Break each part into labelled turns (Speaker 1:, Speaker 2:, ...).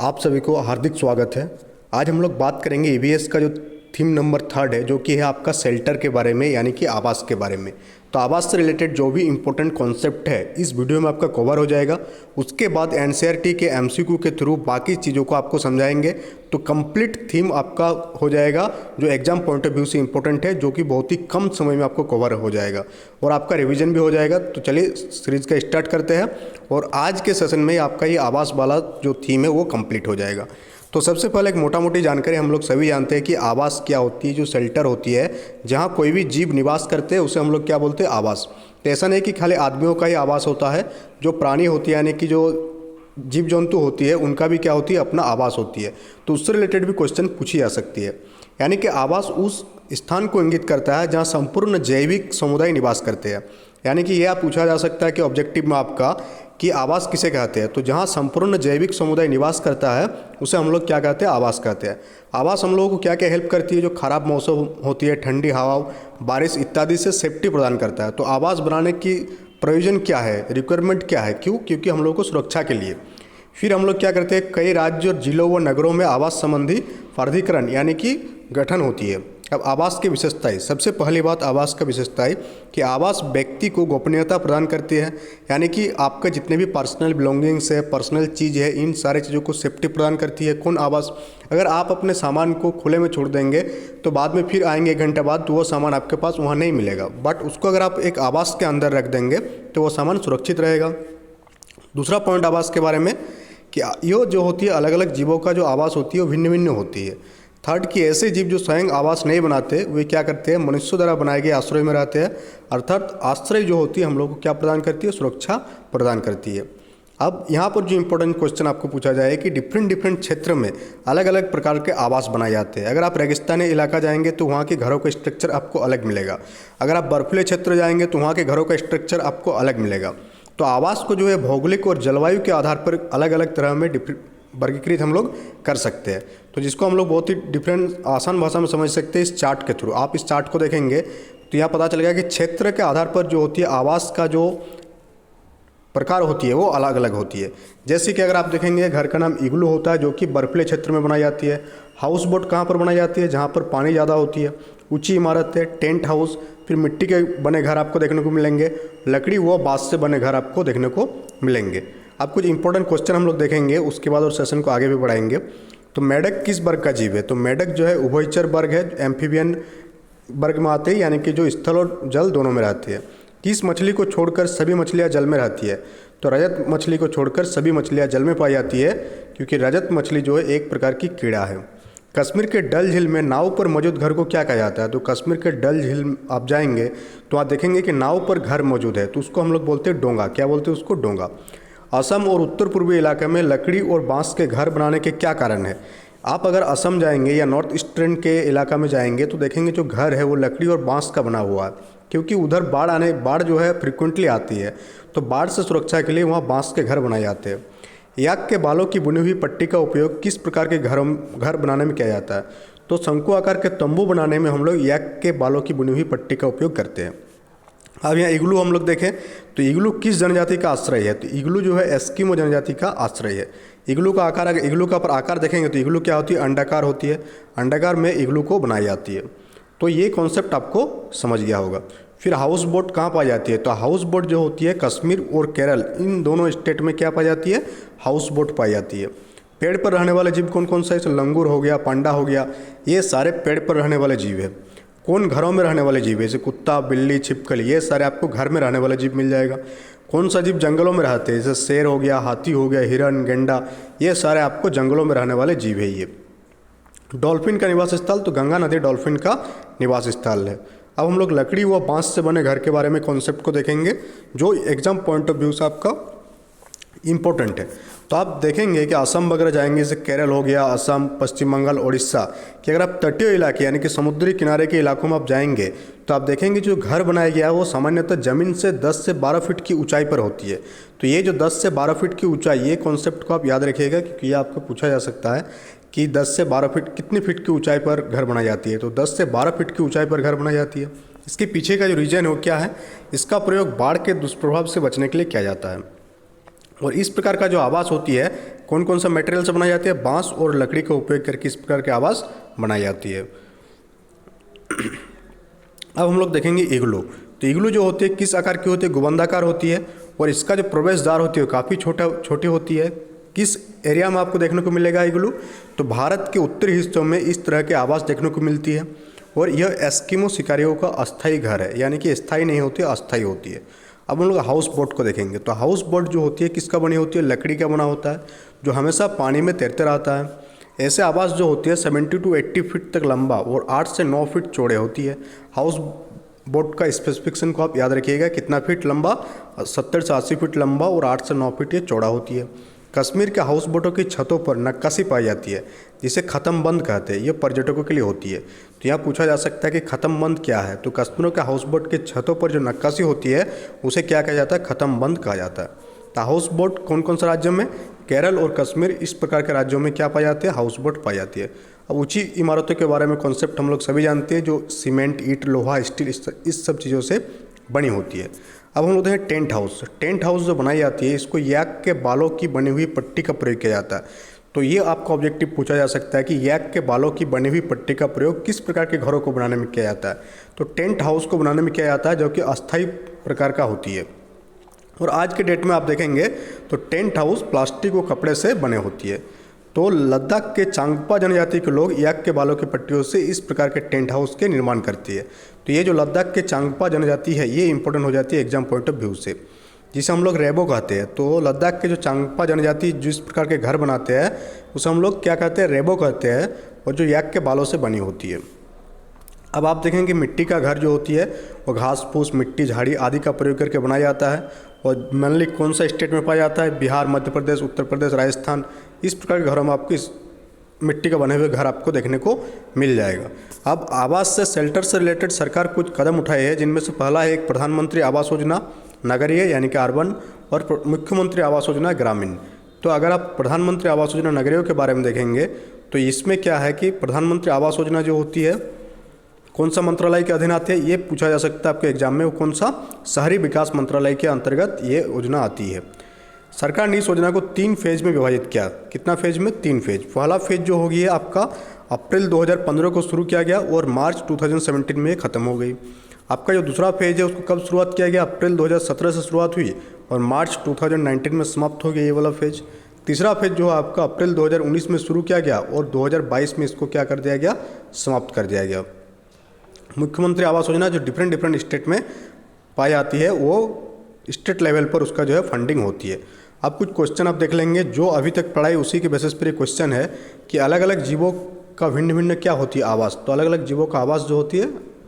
Speaker 1: आप सभी को हार्दिक स्वागत है। आज हम लोग बात करेंगे ईवीएस का जो थीम नंबर 3 है, जो कि है आपका शेल्टर के बारे में, यानी कि आवास के बारे में। तो आवास से रिलेटेड जो भी इंपॉर्टेंट कॉन्सेप्ट है इस वीडियो में आपका कवर हो जाएगा। उसके बाद एनसीईआरटी के एमसीक्यू के थ्रू बाकी चीज़ों को आपको समझाएंगे। तो कंप्लीट थीम आपका हो जाएगा जो एग्जाम पॉइंट ऑफ व्यू से इंपॉर्टेंट है, जो कि बहुत ही कम समय में आपको कवर हो जाएगा और आपका रिवीजन भी हो जाएगा। तो चलिए सीरीज का स्टार्ट करते हैं और आज के सेशन में आपका ये आवास वाला जो थीम है वो कंप्लीट हो जाएगा। तो सबसे पहले एक मोटा मोटी जानकारी, हम लोग सभी जानते हैं कि आवास क्या होती है। जो शेल्टर होती है जहाँ कोई भी जीव निवास करते हैं उसे हम लोग क्या बोलते हैं, आवास। तो ऐसा नहीं कि खाली आदमियों का ही आवास होता है, जो प्राणी होती है यानी कि जो जीव जंतु होती है उनका भी क्या होती है, अपना आवास होती है। तो उससे रिलेटेड भी क्वेश्चन पूछी जा सकती है। यानी कि आवास उस स्थान को इंगित करता है जहाँ संपूर्ण जैविक समुदाय निवास करते हैं। यानी कि यह पूछा जा सकता है कि ऑब्जेक्टिव में आपका कि आवास किसे कहते हैं। तो जहाँ संपूर्ण जैविक समुदाय निवास करता है उसे हम लोग क्या कहते हैं, आवास कहते हैं। आवास हम लोगों को क्या क्या हेल्प करती है, जो खराब मौसम होती है, ठंडी हवा, बारिश इत्यादि से सेफ्टी प्रदान करता है। तो आवास बनाने की प्रयोजन क्या है, रिक्वायरमेंट क्या है, क्यों? क्योंकि हम लोग को सुरक्षा के लिए। फिर हम लोग क्या करते हैं, कई राज्य और जिलों व नगरों में आवास संबंधी प्राधिकरण यानी कि गठन होती है। अब आवास की विशेषताएं, सबसे पहली बात आवास का विशेषता है कि आवास व्यक्ति को गोपनीयता प्रदान करती है। यानी कि आपका जितने भी पर्सनल बिलोंगिंग्स है, पर्सनल चीज़ है, इन सारे चीज़ों को सेफ्टी प्रदान करती है। कौन? आवास। अगर आप अपने सामान को खुले में छोड़ देंगे तो बाद में फिर आएंगे 1 घंटे बाद तो वो सामान आपके पास वहाँ नहीं मिलेगा। बट उसको अगर आप एक आवास के अंदर रख देंगे तो वो सामान सुरक्षित रहेगा। दूसरा पॉइंट आवास के बारे में कि ये जो होती है, अलग अलग जीवों का जो आवास होती है वो भिन्न भिन्न होती है। थर्ड कि ऐसे जीव जो स्वयं आवास नहीं बनाते वे क्या करते हैं, मनुष्यों द्वारा बनाए गए आश्रय में रहते हैं। अर्थात आश्रय जो होती है हम लोग को क्या प्रदान करती है, सुरक्षा प्रदान करती है। अब यहाँ पर जो इंपॉर्टेंट क्वेश्चन आपको पूछा जाए कि डिफरेंट क्षेत्र में अलग अलग प्रकार के आवास बनाए जाते हैं। अगर आप रेगिस्तानी इलाका जाएंगे तो वहाँ के घरों का स्ट्रक्चर आपको अलग मिलेगा। अगर आप बर्फीले क्षेत्र जाएंगे तो वहाँ के घरों का स्ट्रक्चर आपको अलग मिलेगा। तो आवास को जो है भौगोलिक और जलवायु के आधार पर अलग अलग तरह में वर्गीकृत हम लोग कर सकते हैं। तो जिसको हम लोग बहुत ही डिफरेंट आसान भाषा में समझ सकते हैं इस चार्ट के थ्रू। आप इस चार्ट को देखेंगे तो यहाँ पता चलेगा कि क्षेत्र के आधार पर जो होती है आवास का जो प्रकार होती है वो अलग अलग होती है। जैसे कि अगर आप देखेंगे घर का नाम इग्लू होता है, जो कि बर्फीले क्षेत्र में बनाई जाती है। हाउस बोट कहाँ पर बनाई जाती है, जहाँ पर पानी ज़्यादा होती है। ऊंची इमारत है, टेंट हाउस। फिर मिट्टी के बने घर आपको देखने को मिलेंगे। लकड़ी व बांस से बने घर आपको देखने को मिलेंगे। अब कुछ इंपॉर्टेंट क्वेश्चन हम लोग देखेंगे, उसके बाद और सेशन को आगे भी बढ़ाएंगे। तो मेढक किस वर्ग का जीव है? तो मेढक जो है उभयचर वर्ग है, एम्फीबियन वर्ग में आते हैं, यानी कि जो स्थल और जल दोनों में रहती है। किस मछली को छोड़कर सभी मछलियाँ जल में रहती है? तो रजत मछली को छोड़कर सभी मछलियाँ जल में पाई जाती है, क्योंकि रजत मछली जो है एक प्रकार की कीड़ा है। कश्मीर के डल झील में नाव पर मौजूद घर को क्या कहा जाता है? तो कश्मीर के डल झील आप जाएंगे तो आप देखेंगे कि नाव पर घर मौजूद है, तो उसको हम लोग बोलते हैं डोंगा। क्या बोलते हैं उसको? डोंगा। असम और उत्तर पूर्वी इलाके में लकड़ी और बांस के घर बनाने के क्या कारण है? आप अगर असम जाएंगे या नॉर्थ ईस्टर्न के इलाका में जाएंगे तो देखेंगे जो घर है वो लकड़ी और बांस का बना हुआ है, क्योंकि उधर बाढ़ जो है फ्रिक्वेंटली आती है। तो बाढ़ से सुरक्षा के लिए वहाँ बांस के घर बनाए जाते हैं। याक के बालों की बुनी हुई पट्टी का उपयोग किस प्रकार के घर बनाने में किया जाता है? तो शंकु आकार के तंबू बनाने में हम लोग याक के बालों की बुनी हुई पट्टी का उपयोग करते हैं। अब यहाँ इग्लू हम लोग देखें तो इग्लू किस जनजाति का आश्रय है? तो इग्लू जो है एस्किमो जनजाति का आश्रय है। इग्लू का आकार, अगर इग्लू का पर आकार देखेंगे तो इग्लू क्या होती है, अंडाकार होती है। अंडाकार में इग्लू को बनाई जाती है। तो ये कॉन्सेप्ट आपको समझ गया होगा। फिर हाउस बोट कहाँ पाई जाती है? तो हाउस बोट जो होती है कश्मीर और केरल, इन दोनों स्टेट में क्या पाई जाती है, हाउस बोट पाई जाती है। पेड़ पर रहने वाले जीव कौन कौन सा है? लंगूर हो गया, पांडा हो गया, ये सारे पेड़ पर रहने वाले जीव है। कौन घरों में रहने वाले जीव है? जैसे कुत्ता, बिल्ली, छिपकली, ये सारे आपको घर में रहने वाले जीव मिल जाएगा। कौन सा जीव जंगलों में रहते हैं? जैसे शेर हो गया, हाथी हो गया, हिरन, गेंडा, ये सारे आपको जंगलों में रहने वाले जीव है। ये डॉल्फिन का निवास स्थल, तो गंगा नदी डॉल्फिन का निवास स्थल है। अब हम लोग लकड़ी व बांस से बने घर के बारे में कॉन्सेप्ट को देखेंगे, जो एग्जाम पॉइंट ऑफ व्यू से आपका इम्पोर्टेंट है। तो आप देखेंगे कि असम वगैरह जाएंगे, जैसे केरल हो गया, असम, पश्चिम बंगाल, उड़ीसा, कि अगर आप तटीय इलाके यानी कि समुद्री किनारे के इलाकों में आप जाएंगे तो आप देखेंगे जो घर बनाया गया है वो सामान्यतः ज़मीन से 10 से 12 फीट की ऊंचाई पर होती है। तो ये जो 10 से 12 फीट की ऊंचाई, ये कॉन्सेप्ट को आप याद रखिएगा, क्योंकि ये आपको पूछा जा सकता है कि 10 से 12 फीट कितनी फीट की ऊंचाई पर घर बनाई जाती है? तो 10 से 12 फीट की ऊंचाई पर घर बनाई जाती है। इसके पीछे का जो रीजन है वो क्या है? इसका प्रयोग बाढ़ के दुष्प्रभाव से बचने के लिए किया जाता है। और इस प्रकार का जो आवास होती है कौन कौन सा मटेरियल से बनाई जाती है? बांस और लकड़ी का उपयोग करके इस प्रकार की आवास बनाई जाती है। अब हम लोग देखेंगे इग्लू। तो इग्लू जो होती है किस आकार की होती है? गुंबदाकार होती है और इसका जो प्रवेश द्वार होती है काफ़ी छोटी होती है। किस एरिया में आपको देखने को मिलेगा इग्लू? तो भारत के उत्तरी हिस्सों में इस तरह के आवास देखने को मिलती है और यह एस्किमो शिकारियों का अस्थायी घर है, यानी कि स्थायी नहीं होती है, अस्थायी होती है। अब हम लोग हाउस बोट को देखेंगे। तो हाउस बोट जो होती है किसका बनी होती है? लकड़ी का बना होता है, जो हमेशा पानी में तैरते रहता है। ऐसे आवास जो होती है 70 to 80 फीट तक लंबा और 8 से 9 फीट चौड़े होती है। हाउस बोट का स्पेसिफिकेशन को आप याद रखिएगा, कितना फीट लंबा? 70 से 80 फीट लंबा और 8 से 9 फीट ये चौड़ा होती है। कश्मीर के हाउस बोटों की छतों पर नक्काशी पाई जाती है, जिसे ख़त्म बंद कहते हैं। ये पर्यटकों के लिए होती है। तो यहाँ पूछा जा सकता है कि ख़त्म बंद क्या है? तो कश्मीर के हाउस बोट के छतों पर जो नक्काशी होती है उसे क्या कहा जाता है? ख़त्म बंद कहा जाता है। तो हाउस बोट कौन कौन से राज्यों में? केरल और कश्मीर, इस प्रकार के राज्यों में क्या पाई जाती है? हाउस बोट पाई जाती है। अब ऊंची इमारतों के बारे में कॉन्सेप्ट हम लोग सभी जानते हैं, जो सीमेंट, ईंट, लोहा, स्टील इस सब चीज़ों से बनी होती है। अब हम लोग देखें टेंट हाउस। टेंट हाउस जो बनाई जाती है इसको याक के बालों की बनी हुई पट्टी का प्रयोग किया जाता है। तो ये आपका ऑब्जेक्टिव पूछा जा सकता है कि याक के बालों की बनी हुई पट्टी का प्रयोग किस प्रकार के घरों को बनाने में किया जाता है? तो टेंट हाउस को बनाने में किया जाता है जो कि अस्थायी प्रकार का होती है। और आज के डेट में आप देखेंगे तो टेंट हाउस प्लास्टिक और कपड़े से बने होती है। तो लद्दाख के चांगपा जनजाति के लोग याक के बालों की पट्टियों से इस प्रकार के टेंट हाउस के निर्माण करती है। तो ये जो लद्दाख के चांगपा जनजाति है ये इंपॉर्टेंट हो जाती है एग्जाम पॉइंट ऑफ व्यू से, जिसे हम लोग रेबो कहते हैं। तो लद्दाख के जो चांगपा जनजाति जिस प्रकार के घर बनाते हैं उसे हम लोग क्या कहते हैं? रेबो कहते हैं, और जो याक के बालों से बनी होती है। अब आप देखेंगे मिट्टी का घर जो होती है वो घास फूस, मिट्टी, झाड़ी आदि का प्रयोग करके बनाया जाता है। और मेनली कौन सा स्टेट में पाया जाता है? बिहार, मध्य प्रदेश, उत्तर प्रदेश, राजस्थान, इस प्रकार के घरों में आपको इस मिट्टी का बने हुए घर आपको देखने को मिल जाएगा। अब आवास से, शेल्टर से रिलेटेड सरकार कुछ कदम उठाए हैं, जिनमें से पहला है एक प्रधानमंत्री आवास योजना नगरीय यानी कि अर्बन, और मुख्यमंत्री आवास योजना ग्रामीण। तो अगर आप प्रधानमंत्री आवास योजना नगरीय के बारे में देखेंगे तो इसमें क्या है कि प्रधानमंत्री आवास योजना जो होती है कौन सा मंत्रालय के अधीन आती है? ये पूछा जा सकता है आपके एग्जाम में। वो कौन सा? शहरी विकास मंत्रालय के अंतर्गत ये योजना आती है। सरकार ने इस योजना को 3 फेज में विभाजित किया। कितना फेज में? 3 फेज। पहला फेज जो होगी आपका अप्रैल 2015 को शुरू किया गया और मार्च 2017 में ख़त्म हो गई। आपका जो दूसरा फेज है उसको कब शुरुआत किया गया? अप्रैल 2017 से शुरुआत हुई और मार्च 2019 में समाप्त हो गया ये वाला फेज। तीसरा फेज जो है आपका अप्रैल 2019 में शुरू किया गया और 2022 में इसको क्या कर दिया गया? समाप्त कर दिया गया। मुख्यमंत्री आवास योजना जो डिफरेंट स्टेट में पाई जाती है वो स्टेट लेवल पर उसका जो है फंडिंग होती है। अब कुछ क्वेश्चन आप देख लेंगे जो अभी तक पढ़ाई उसी के बेसिस पर क्वेश्चन है कि अलग अलग जीवों का भिन्न भिन्न क्या होती है आवास। तो अलग अलग जीवों का आवास जो होती है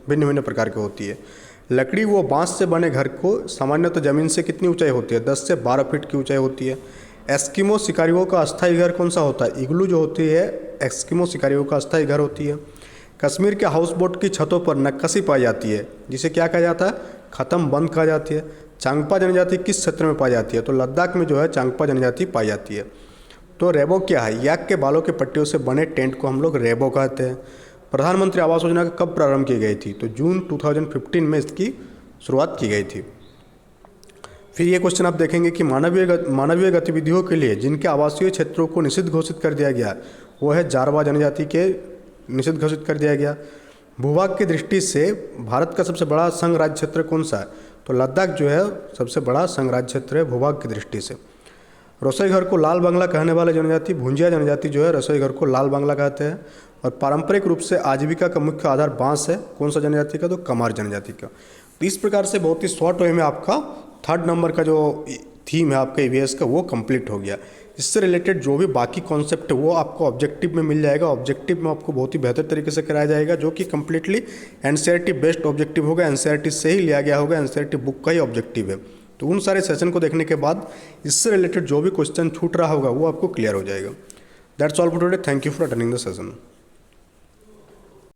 Speaker 1: भिन्न भिन्न प्रकार की होती है। लकड़ी व बांस से बने घर को सामान्यतः ज़मीन से कितनी ऊंचाई होती है? 10 से 12 फीट की ऊंचाई होती है। एस्किमो शिकारियों का अस्थायी घर कौन सा होता है? इग्लू जो होती है एस्किमो शिकारियों का अस्थायी घर होती है। कश्मीर के हाउस बोट की छतों पर नक्काशी पाई जाती है, जिसे क्या कहा जाता है? ख़त्म बंद कहा जाती है। चांगपा जनजाति किस क्षेत्र में पाई जाती है? तो लद्दाख में जो है चांगपा जनजाति पाई जाती है। तो रेबो क्या है? याक के बालों के पट्टियों से बने टेंट को हम लोग रेबो कहते हैं। प्रधानमंत्री आवास योजना कब प्रारंभ की गई थी? तो जून 2015 में इसकी शुरुआत की गई थी। फिर ये क्वेश्चन आप देखेंगे कि मानवीय गतिविधियों के लिए जिनके आवासीय क्षेत्रों को निषिद्ध घोषित कर दिया गया वो है जारवा जनजाति के निषिद्ध घोषित कर दिया गया। भूभाग की दृष्टि से भारत का सबसे बड़ा संघ राज्य क्षेत्र कौन सा है? तो लद्दाख जो है सबसे बड़ा संघ राज्य क्षेत्र है भूभाग की दृष्टि से। रसोई घर को लाल बांग्ला कहने वाले जनजाति भुंजिया जनजाति जो है रसोई घर को लाल बांग्ला कहते हैं। और पारंपरिक रूप से आजीविका का मुख्य आधार बांस है। कौन सा जनजाति का? तो कमार जनजाति का। तो इस प्रकार से बहुत ही शॉर्ट वे में आपका 3rd नंबर का जो थीम है आपका ईवीएस का वो कंप्लीट हो गया। इससे रिलेटेड जो भी बाकी कॉन्सेप्ट है वो आपको ऑब्जेक्टिव में मिल जाएगा। ऑब्जेक्टिव में आपको बहुत ही बेहतर तरीके से कराया जाएगा, जो कि कम्प्लीटली एनसीईआरटी बेस्ड ऑब्जेक्टिव होगा। एनसीईआरटी से ही लिया गया होगा, एनसीईआरटी बुक का ही ऑब्जेक्टिव है। तो उन सारे सेशन को देखने के बाद इससे रिलेटेड जो भी क्वेश्चन छूट रहा होगा वो आपको क्लियर हो जाएगा। That's all for today. Thank you for attending the session.